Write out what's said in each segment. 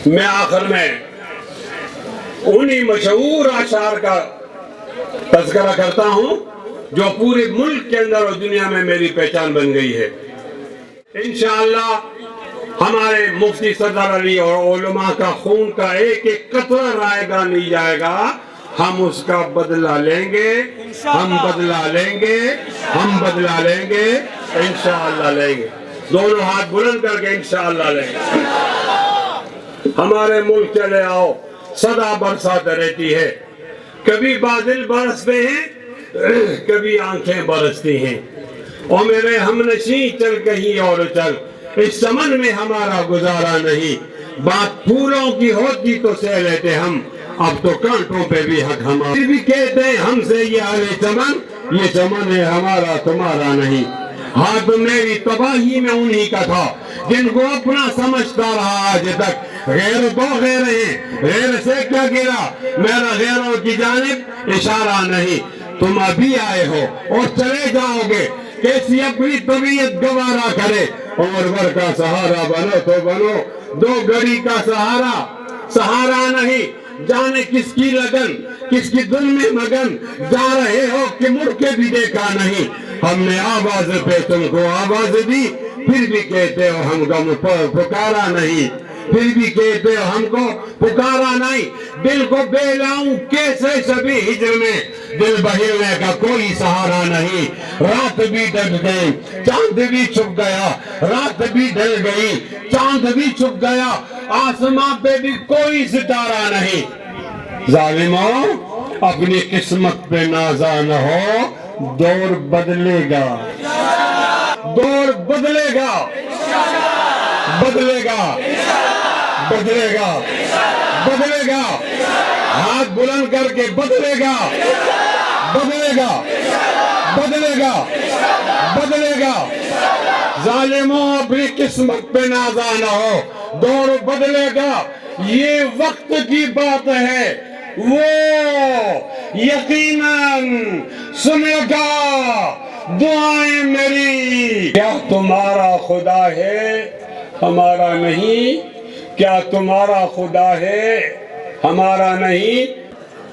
میں آخر میں انہی مشہور اشعار کا تذکرہ کرتا ہوں جو پورے ملک کے اندر اور دنیا میں میری پہچان بن گئی ہے۔ انشاءاللہ ہمارے مفتی سردار علی اور علماء کا خون کا ایک ایک قطرہ رائے گا نہیں جائے گا، ہم اس کا بدلہ لیں گے، ہم بدلہ لیں گے، ہم بدلہ لیں گے، انشاءاللہ لیں گے۔ دونوں ہاتھ بلند کر کے انشاءاللہ لیں گے۔ ہمارے ملک چلے آؤ سدا برسات رہتی ہے، کبھی بادل برستے ہیں، کبھی آنکھیں برستی ہیں، اور میرے ہم نشیں چل کہیں اور چل، اس چمن میں ہمارا گزارا نہیں، بات پھولوں کی ہوتی تو سہ لیتے ہم، اب تو کانٹوں پہ بھی حق ہمارا، پھر بھی کہتے ہیں ہم سے یہ اہل چمن، یہ چمن ہے ہمارا تمہارا نہیں۔ ہاتھ میری تباہی میں انہی کا تھا جن کو اپنا سمجھتا رہا آج تک، غیر تو غیر ہیں، غیر سے کیا گرا، میرا غیروں کی جانب اشارہ نہیں۔ تم ابھی آئے ہو اور چلے جاؤ گے، کیسی اپنی طبیعت گوارا کرے، عمر بھر کا سہارا بنو تو بنو، دو گھڑی کا سہارا نہیں، جانے کس کی لگن، کس کی دل میں مگن، جا رہے ہو کہ مڑ کے بھی دیکھا نہیں، ہم نے آواز پہ تم کو آواز دی، پھر بھی کہتے ہو ہم کو پکارا نہیں، پھر بھی کہتے ہو ہم کو پکارا نہیں، دل کو بے لاؤں کیسے سبھی ہجر میں، دل بہلنے کا کوئی سہارا نہیں، رات بھی ڈل گئی چاند بھی چھپ گیا، رات بھی ڈل گئی چاند بھی چھپ گیا، آسمان پہ بھی کوئی ستارہ نہیں۔ ظالموں اپنی قسمت پہ نازا نہ ہو، دور بدلے گا، دور بدلے گا، بدلے گا، بدلے گا، بدلے گا، ہاتھ بلند کر کے بدلے گا، بدلے گا، بدلے گا، بدلے گا۔ ظالموں اپنی قسمت پہ نازا نہ ہو، دور بدلے گا، یہ وقت کی بات ہے، وہ یقیناً سنے گا دعائیں میری۔ کیا تمہارا خدا ہے ہمارا نہیں، کیا تمہارا خدا ہے ہمارا نہیں۔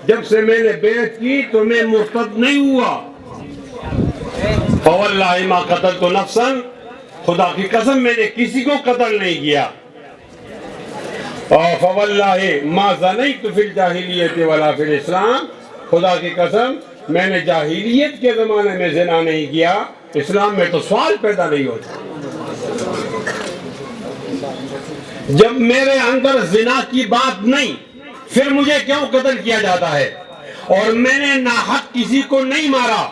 جب سے میں نے بیعت کی تو میں مرتد نہیں ہوا، فواللہ ما قتلت نفسا، خدا کی قسم میں نے کسی کو قتل نہیں کیا، اور فواللہ ما زنیت فی الجاہلیت ولا فی الاسلام، خدا کی قسم میں نے جاہلیت کے زمانے میں زنا نہیں کیا، اسلام میں تو سوال پیدا نہیں ہوتا۔ جب میرے اندر زنا کی بات نہیں، پھر مجھے کیوں قتل کیا جاتا ہے؟ اور میں نے ناحق کسی کو نہیں مارا،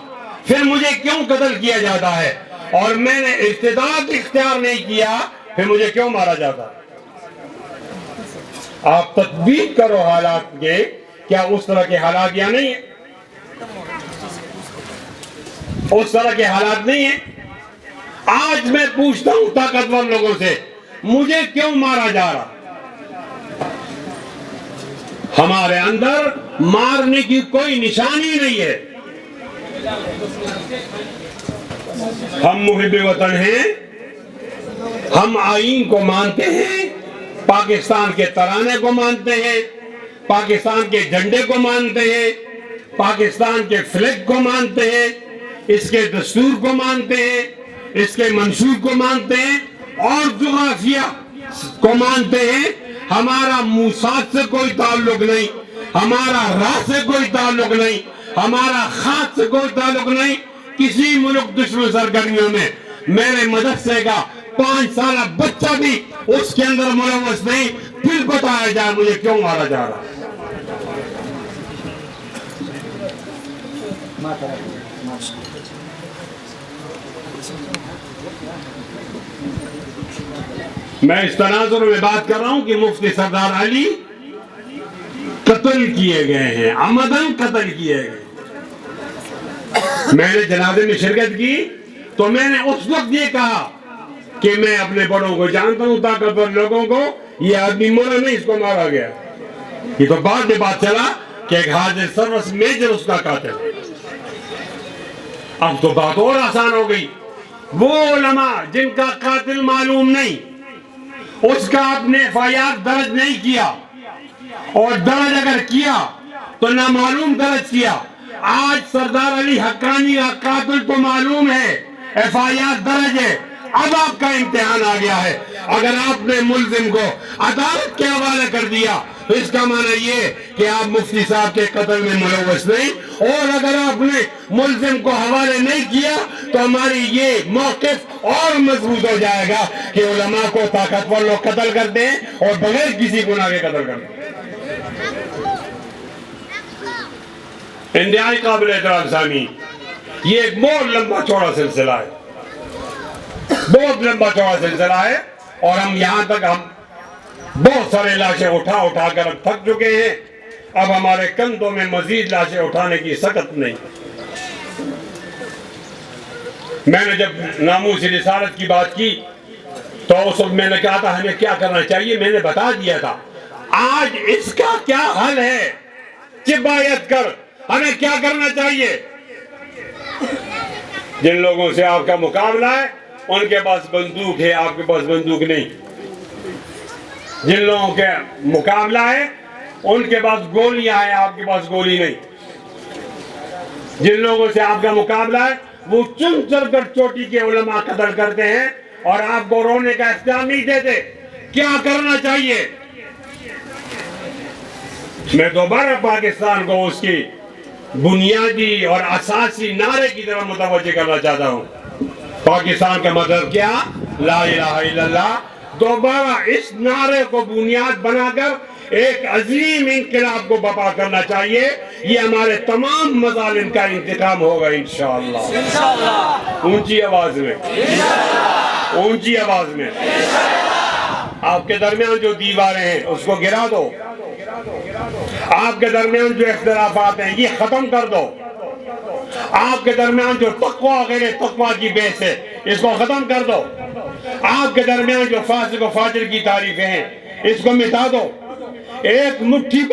پھر مجھے کیوں قتل کیا جاتا ہے؟ اور میں نے ارتداد اختیار نہیں کیا، پھر مجھے کیوں مارا جاتا ہے؟ آپ تطبیق کرو حالات کے، کیا اس طرح کے حالات یا نہیں ہیں؟ اس طرح کے حالات نہیں ہیں۔ آج میں پوچھتا ہوں طاقتور لوگوں سے، مجھے کیوں مارا جا رہا؟ ہمارے اندر مارنے کی کوئی نشانی نہیں ہے۔ ہم محب وطن ہیں، ہم آئین کو مانتے ہیں، پاکستان کے ترانے کو مانتے ہیں، پاکستان کے جھنڈے کو مانتے ہیں، پاکستان کے فلیگ کو مانتے ہیں، اس کے دستور کو مانتے ہیں، اس کے منشور کو مانتے ہیں، اور جغرافیہ کو مانتے ہیں۔ ہمارا موساد سے کوئی تعلق نہیں، ہمارا راہ سے کوئی تعلق نہیں، ہمارا خاص سے کوئی تعلق نہیں، کسی ملک دشمن سرگرمیوں میں میرے مدرسے کا 5 سالہ بچہ بھی اس کے اندر ملوث نہیں، پھر بتایا جائے مجھے کیوں مارا جا رہا۔ میں اس تناظر میں بات کر رہا ہوں کہ مفتی سردار علی قتل کیے گئے ہیں، عمدن قتل کیے گئے۔ میں نے جنازے میں شرکت کی تو میں نے اس وقت یہ کہا کہ میں اپنے بڑوں کو جانتا ہوں، طاقتور لوگوں کو، یہ آدمی مرا نہیں، اس کو مارا گیا۔ یہ تو بعد میں بات چلا کہ ایک حاضر سروس میجر اس کا قاتل۔ اب تو بات اور آسان ہو گئی، وہ علماء جن کا قاتل معلوم نہیں، اس کا آپ نے FIR درج نہیں کیا, اور درج اگر کیا تو نامعلوم درج کیا. آج سردار علی حقانی کا قاتل تو معلوم ہے, FIR درج ہے. اب آپ کا امتحان آ گیا ہے. اگر آپ نے ملزم کو عدالت کے حوالے کر دیا تو اس کا معنی یہ کہ آپ مفتی صاحب کے قتل میں ملوث نہیں, اور اگر آپ نے ملزم کو حوالے نہیں کیا تو ہماری یہ موقف اور مضبوط ہو جائے گا کہ علماء کو طاقتور لوگ قتل کرتے ہیں اور بغیر کسی گناہ کے قتل کرتے ہیں. انتہائی قابل احترام سامعین, یہ ایک بہت لمبا چوڑا سلسلہ ہے, بہت لمبا چوڑا سلسلہ ہے, اور ہم یہاں تک ہم بہت سارے لاشیں اٹھا کر تھک چکے ہیں. اب ہمارے کندھوں میں مزید لاشیں اٹھانے کی سکت نہیں. میں نے جب ناموس رسالت کی بات کی تو اس وقت میں نے کہا تھا ہمیں کیا کرنا چاہیے, میں نے بتا دیا تھا. آج اس کا کیا حل ہے, کفایت کر ہمیں کیا کرنا چاہیے. جن لوگوں سے آپ کا مقابلہ ہے ان کے پاس بندوق ہے, آپ کے پاس بندوق نہیں. جن لوگوں کے مقابلہ ہے ان کے پاس گولیاں ہیں, آپ کے پاس گولی نہیں. جن لوگوں سے آپ کا مقابلہ ہے وہ چن چل کر چوٹی کے علماء قتل کرتے ہیں اور آپ کو رونے کا اختیار نہیں دیتے. کیا کرنا چاہیے؟ میں دوبارہ پاکستان کو اس کی بنیادی اور اساسی نعرے کی طرف متوجہ کرنا چاہتا ہوں. پاکستان کا مطلب کیا؟ لا الہ الا اللہ. دوبارہ اس نعرے کو بنیاد بنا کر ایک عظیم انقلاب کو برپا کرنا چاہیے. یہ ہمارے تمام مظالم کا انتقام ہوگا انشاءاللہ. اونچی آواز میں, اونچی آواز میں. آپ کے درمیان جو دیواریں ہیں اس کو گرا دو. آپ کے درمیان جو اختلافات ہیں یہ ختم کر دو. آپ کے درمیان جو تقویٰ غیر تقویٰ کی بحث ہے اس کو ختم کر دو. آپ کے درمیان جو فاسق و فاجر کی تعریفیں ہیں اس کو مٹا دو. ایک مٹھی